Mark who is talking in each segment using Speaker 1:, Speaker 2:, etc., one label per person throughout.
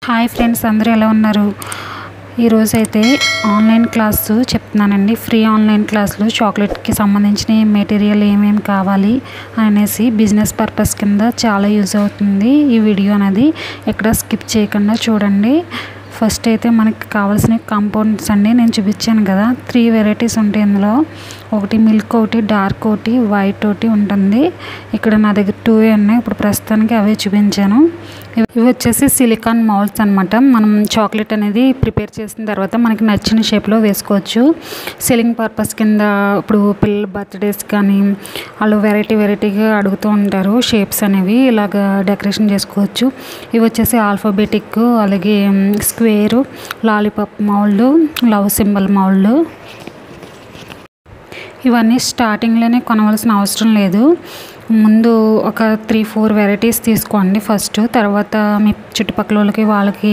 Speaker 1: Hi friends, అందరూ ఎలా ఉన్నారు? ఈరోజైతే ఆన్లైన్ క్లాసు చెప్తున్నానండి. ఫ్రీ ఆన్లైన్ క్లాసులు చాక్లెట్కి సంబంధించిన మెటీరియల్ ఏమేమి కావాలి అనేసి బిజినెస్ పర్పస్ కింద చాలా యూజ్ అవుతుంది ఈ వీడియో అనేది. ఎక్కడ స్కిప్ చేయకుండా చూడండి. ఫస్ట్ అయితే మనకి కావాల్సిన కాంపౌండ్స్ అండి నేను చూపించాను కదా, 3 వెరైటీస్ ఉంటాయి ఇందులో. ఒకటి మిల్క్, ఒకటి డార్క్, ఒకటి వైట్ ఒకటి ఉంటుంది. ఇక్కడ నా దగ్గర 2 ఉన్నాయి. ఇప్పుడు ప్రస్తుతానికి అవే చూపించాను. ఇవి వచ్చేసి సిలికాన్ మౌల్డ్స్ అనమాట. మనం చాక్లెట్ అనేది ప్రిపేర్ చేసిన తర్వాత మనకి నచ్చిన షేప్లో వేసుకోవచ్చు. సెల్లింగ్ పర్పస్ కింద ఇప్పుడు పిల్లల బర్త్డేస్ కానీ వాళ్ళు వెరైటీగా అడుగుతూ ఉంటారు షేప్స్ అనేవి, ఇలాగ డెకరేషన్ చేసుకోవచ్చు. ఇవి వచ్చేసి ఆల్ఫాబెటిక్, అలాగే square, lollipop mould, love symbol mould. ఇవన్నీ స్టార్టింగ్లోనే కొనవలసిన అవసరం లేదు. ముందు ఒక 3-4 వెరైటీస్ తీసుకోండి ఫస్ట్. తర్వాత మీ చుట్టుపక్కల వాళ్ళకి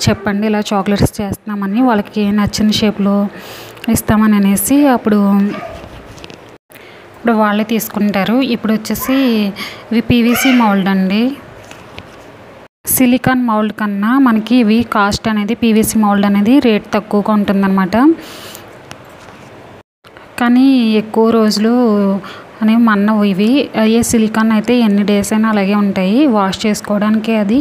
Speaker 1: చెప్పండి ఇలా చాక్లెట్స్ చేస్తున్నామని, వాళ్ళకి నచ్చిన షేప్లో ఇస్తామని అనేసి అప్పుడు వాళ్ళే తీసుకుంటారు. ఇప్పుడు వచ్చేసి ఇవి పీవీసీ మౌల్డ్ అండి. సిలికాన్ మౌల్డ్ కన్నా మనకి ఇవి కాస్ట్ అనేది పీవీసీ మౌల్డ్ అనేది రేట్ తక్కువగా ఉంటుందన్నమాట. కానీ ఎక్కువ రోజులు అనేవి మన్నవు ఇవి. అయ్యే సిలికాన్ అయితే ఎన్ని డేస్ అయినా అలాగే ఉంటాయి. వాష్ చేసుకోవడానికి అది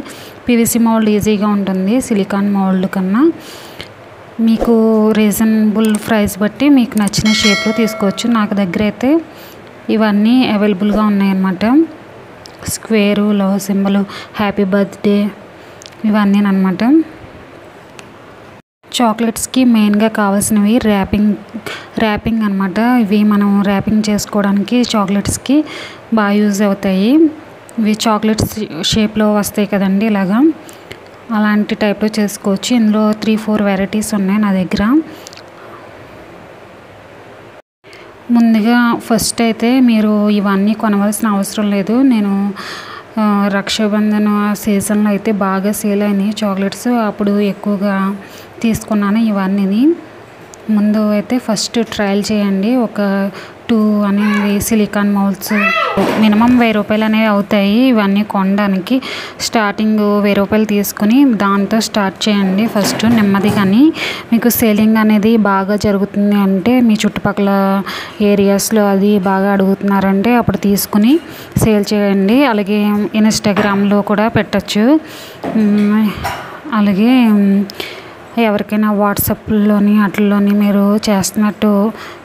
Speaker 1: పీవీసీ మౌల్డ్ ఈజీగా ఉంటుంది సిలికాన్ మౌల్డ్ కన్నా. మీకు రీజనబుల్ ప్రైస్ బట్టి మీకు నచ్చిన షేప్లో తీసుకోవచ్చు. నాకు దగ్గర అయితే ఇవన్నీ అవైలబుల్గా ఉన్నాయన్నమాట. Square, love symbol, happy birthday ఇవన్నీ అన్నమాట. చాక్లెట్స్కి మెయిన్గా కావాల్సినవి ర్యాపింగ్ అనమాట. ఇవి మనం ర్యాపింగ్ చేసుకోవడానికి చాక్లెట్స్కి బాగా యూజ్ అవుతాయి. ఇవి చాక్లెట్స్ షేప్లో వస్తాయి కదండి, ఇలాగా అలాంటి టైప్లో చేసుకోవచ్చు. ఇందులో 3-4 వెరైటీస్ ఉన్నాయి నా దగ్గర. ముందుగా ఫస్ట్ అయితే మీరు ఇవన్నీ కొనవలసిన అవసరం లేదు. నేను రక్షాబంధన్ సీజన్లో అయితే బాగా సేల్ అయినాయి చాక్లెట్స్, అప్పుడు ఎక్కువగా తీసుకున్నాను ఇవన్నీ. ముందు అయితే ఫస్ట్ ట్రయల్ చేయండి. ఒక 2 అనేవి సిలికాన్ మౌల్డ్స్ మినిమం 1000 రూపాయలు అనేవి అవుతాయి ఇవన్నీ కొనడానికి. స్టార్టింగ్ 1000 రూపాయలు తీసుకుని దాంతో స్టార్ట్ చేయండి ఫస్ట్ నెమ్మదిగాని. మీకు సేలింగ్ అనేది బాగా జరుగుతుంది అంటే, మీ చుట్టుపక్కల ఏరియాస్లో అది బాగా అడుగుతున్నారంటే అప్పుడు తీసుకుని సేల్ చేయండి. అలాగే ఇన్స్టాగ్రామ్లో కూడా పెట్టచ్చు. అలాగే ఎవరికైనా వాట్సాప్లోని వాటిల్లోని మీరు చేస్తున్నట్టు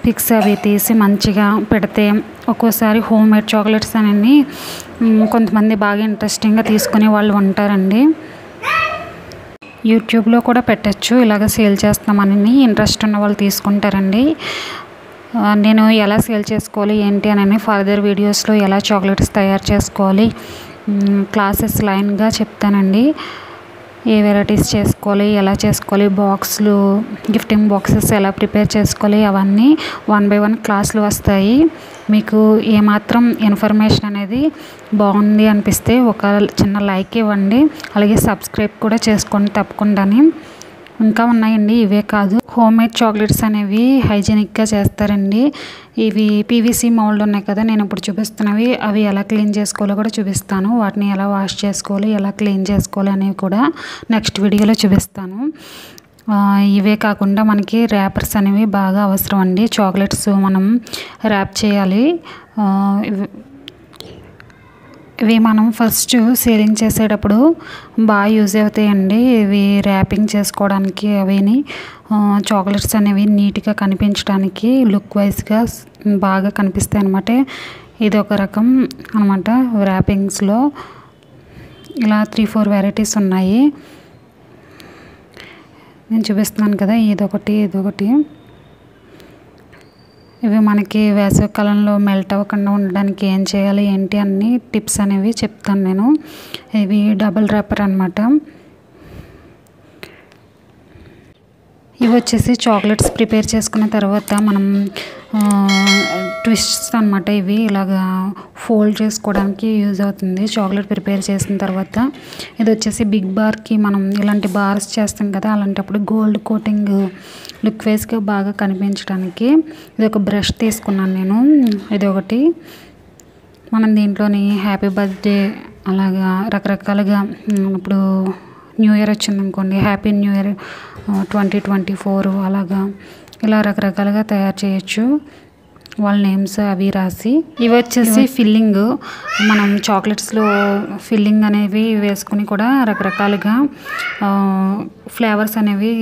Speaker 1: పిక్స్ అవి తీసి మంచిగా పెడితే ఒక్కోసారి హోమ్ మేడ్ చాక్లెట్స్ అని కొంతమంది బాగా ఇంట్రెస్టింగ్గా తీసుకునే వాళ్ళు ఉంటారండి. యూట్యూబ్లో కూడా పెట్టచ్చు ఇలాగ సేల్ చేస్తామని. ఇంట్రెస్ట్ ఉన్న వాళ్ళు తీసుకుంటారండి. నేను ఎలా సేల్ చేసుకోవాలి ఏంటి అని ఫర్దర్ వీడియోస్లో ఎలా చాక్లెట్స్ తయారు చేసుకోవాలి క్లాసెస్ లైన్గా చెప్తానండి. ఏ వెరైటీస్ చేసుకోవాలి, ఎలా చేసుకోవాలి, బాక్స్లు, గిఫ్టింగ్ బాక్సెస్ ఎలా ప్రిపేర్ చేసుకోవాలి, అవన్నీ 1 by 1 క్లాసులు వస్తాయి. మీకు ఏమాత్రం ఇన్ఫర్మేషన్ అనేది బాగుంది అనిపిస్తే ఒక చిన్న లైక్ ఇవ్వండి. అలాగే సబ్స్క్రైబ్ కూడా చేసుకోండి తప్పకుండాని. ఇంకా ఉన్నాయండి, ఇవే కాదు. హోమ్ మేడ్ చాక్లెట్స్ అనేవి హైజీనిక్గా చేస్తారండి. ఇవి పీవీసీ మౌల్డ్ ఉన్నాయి కదా నేను ఇప్పుడు చూపిస్తున్నవి, అవి ఎలా క్లీన్ చేసుకోవాలో కూడా చూపిస్తాను. వాటిని ఎలా వాష్ చేసుకోవాలి, ఎలా క్లీన్ చేసుకోవాలి అనేవి కూడా నెక్స్ట్ వీడియోలో చూపిస్తాను. ఇవే కాకుండా మనకి ర్యాపర్స్ అనేవి బాగా అవసరం అండి. చాక్లెట్స్ మనం ర్యాప్ చేయాలి. ఇవి మనం ఫస్ట్ సేలింగ్ చేసేటప్పుడు బాగా యూజ్ అవుతాయండి. ఇవి ర్యాపింగ్ చేసుకోవడానికి అవిని చాక్లెట్స్ అనేవి నీట్గా కనిపించడానికి లుక్ వైజ్గా బాగా కనిపిస్తాయి అన్నమాట. ఇది ఒక రకం అనమాట ర్యాపింగ్స్లో. ఇలా 3-4 వెరైటీస్ ఉన్నాయి నేను చూపిస్తున్నాను కదా, ఇదొకటి. ఇవి మనకి వేసవికాలంలో మెల్ట్ అవ్వకుండా ఉండడానికి ఏం చేయాలి ఏంటి అన్ని టిప్స్ అనేవి చెప్తాను నేను. ఇవి డబుల్ ర్యాపర్ అనమాట. ఇవి వచ్చేసి చాక్లెట్స్ ప్రిపేర్ చేసుకున్న తర్వాత మనం ట్విస్ట్స్ అనమాట. ఇవి ఇలాగా ఫోల్డ్ చేసుకోవడానికి యూజ్ అవుతుంది చాక్లెట్ ప్రిపేర్ చేసిన తర్వాత. ఇది వచ్చేసి బిగ్ బార్కి మనం ఇలాంటి బార్స్ చేస్తాం కదా, అలాంటప్పుడు గోల్డ్ కోటింగ్ లుక్ వైజ్గా బాగా కనిపించడానికి ఇది ఒక బ్రష్ తీసుకున్నాను నేను. ఇది ఒకటి. మనం దీంట్లోని హ్యాపీ బర్త్డే అలాగా రకరకాలుగా ఇప్పుడు న్యూ ఇయర్ వచ్చిందనుకోండి, హ్యాపీ న్యూ ఇయర్ 2024 అలాగా ఇలా రకరకాలుగా తయారు చేయొచ్చు. వాళ్ళ నేమ్స్ అవి రాసి. ఇవి వచ్చేసి ఫిల్లింగ్, మనం చాక్లెట్స్లో ఫిల్లింగ్ అనేవి వేసుకుని కూడా రకరకాలుగా ఫ్లేవర్స్ అనేవి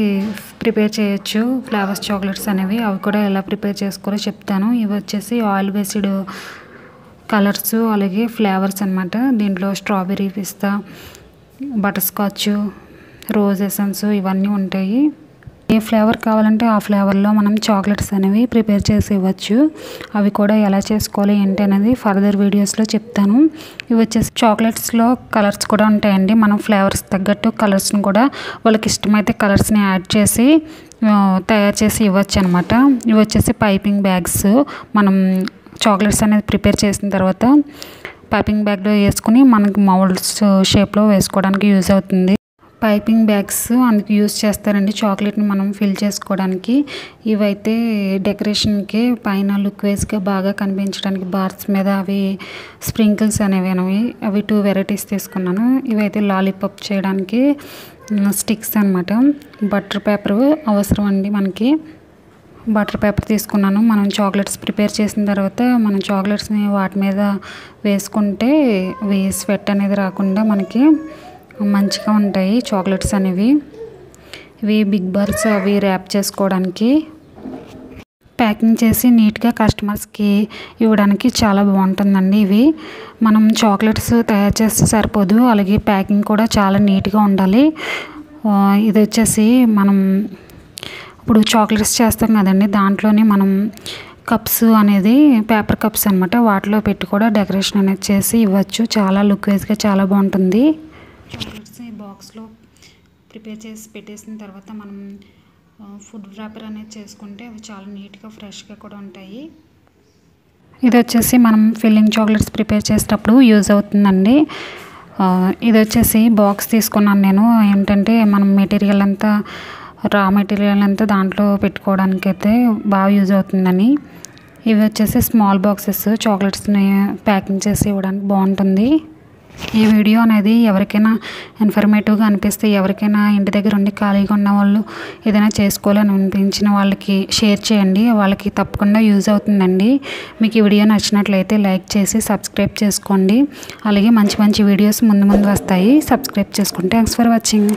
Speaker 1: ప్రిపేర్ చేయొచ్చు. ఫ్లేవర్స్ చాక్లెట్స్ అనేవి అవి కూడా ఎలా ప్రిపేర్ చేసుకోవాలో చెప్తాను. ఇవి వచ్చేసి ఆయిల్ బేస్డ్ కలర్స్ అలాగే ఫ్లేవర్స్ అనమాట. దీంట్లో స్ట్రాబెర్రీ, పిస్తా, బటర్ స్కాచ్, రోజ్ ఎసెన్స్ ఇవన్నీ ఉంటాయి. ఏ ఫ్లేవర్ కావాలంటే ఆ ఫ్లేవర్లో మనం చాక్లెట్స్ అనేవి ప్రిపేర్ చేసి ఇవ్వచ్చు. అవి కూడా ఎలా చేసుకోవాలి ఏంటి అనేది ఫర్దర్ వీడియోస్లో చెప్తాను. ఇవి వచ్చేసి చాక్లెట్స్లో కలర్స్ కూడా ఉంటాయండి. మనం ఫ్లేవర్స్ తగ్గట్టు కలర్స్ని కూడా వాళ్ళకి ఇష్టమైతే కలర్స్ని యాడ్ చేసి తయారు చేసి ఇవ్వచ్చు అనమాట. ఇవి వచ్చేసి పైపింగ్ బ్యాగ్స్. మనం చాక్లెట్స్ అనేది ప్రిపేర్ చేసిన తర్వాత పైపింగ్ బ్యాగ్లో వేసుకుని మనకి మౌల్డ్స్ షేప్లో వేసుకోవడానికి యూజ్ అవుతుంది. పైపింగ్ బ్యాగ్స్ అందుకు యూజ్ చేస్తారండి, చాక్లెట్ని మనం ఫిల్ చేసుకోవడానికి. ఇవైతే డెకరేషన్కి పైన లుక్ వైజ్గా బాగా కనిపించడానికి బార్స్ మీద అవి స్ప్రింకిల్స్ అనేవి అవి 2 వెరైటీస్ తీసుకున్నాను. ఇవైతే లాలీపాప్ చేయడానికి స్టిక్స్ అనమాట. బటర్ పేపర్ అవసరం అండి మనకి. బటర్ పేపర్ తీసుకున్నాను. మనం చాక్లెట్స్ ప్రిపేర్ చేసిన తర్వాత మనం చాక్లెట్స్ని వాటి మీద వేసుకుంటే అవి స్వెట్ అనేది రాకుండా మనకి మంచిగా ఉంటాయి చాక్లెట్స్ అనేవి. ఇవి బిగ్ బార్స్ అవి ర్యాప్ చేసుకోవడానికి, ప్యాకింగ్ చేసి నీట్గా కస్టమర్స్కి ఇవ్వడానికి చాలా బాగుంటుందండి. ఇవి మనం చాక్లెట్స్ తయారు చేస్తే సరిపోదు, అలాగే ప్యాకింగ్ కూడా చాలా నీట్గా ఉండాలి. ఇది వచ్చేసి మనం ఇప్పుడు చాక్లెట్స్ చేస్తాం కదండి, దాంట్లోనే మనం కప్స్ అనేది పేపర్ కప్స్ అనమాట, వాటిలో పెట్టి కూడా డెకరేషన్ అనేది చేసి ఇవ్వచ్చు. చాలా లుక్ వైజ్గా చాలా బాగుంటుంది. చాక్లెట్స్ బాక్స్లో ప్రిపేర్ చేసి పెట్టేసిన తర్వాత మనం ఫుడ్ ర్యాపర్ అనేది చేసుకుంటే అవి చాలా నీట్గా ఫ్రెష్గా కూడా ఉంటాయి. ఇది వచ్చేసి మనం ఫిల్లింగ్ చాక్లెట్స్ ప్రిపేర్ చేసేటప్పుడు యూజ్ అవుతుందండి. ఇది వచ్చేసి బాక్స్ తీసుకున్నాను నేను. ఏంటంటే మనం మెటీరియల్ అంతా రా మెటీరియల్ అంతా దాంట్లో పెట్టుకోవడానికి అయితే బాగా యూజ్ అవుతుందని. ఇవి వచ్చేసి స్మాల్ బాక్సెస్, చాక్లెట్స్ని ప్యాకింగ్ చేసి ఇవ్వడానికి బాగుంటుంది. ఈ వీడియో అనేది ఎవరికైనా ఇన్ఫర్మేటివ్గా అనిపిస్తే, ఎవరికైనా ఇంటి దగ్గర ఉండి ఖాళీగా ఉన్న వాళ్ళు ఏదైనా చేసుకోవాలని అనిపించిన వాళ్ళకి షేర్ చేయండి. వాళ్ళకి తప్పకుండా యూజ్ అవుతుందండి. మీకు ఈ వీడియో నచ్చినట్లయితే లైక్ చేసి సబ్స్క్రైబ్ చేసుకోండి. అలాగే మంచి మంచి వీడియోస్ ముందు వస్తాయి, సబ్స్క్రైబ్ చేసుకోండి. Thanks for watching.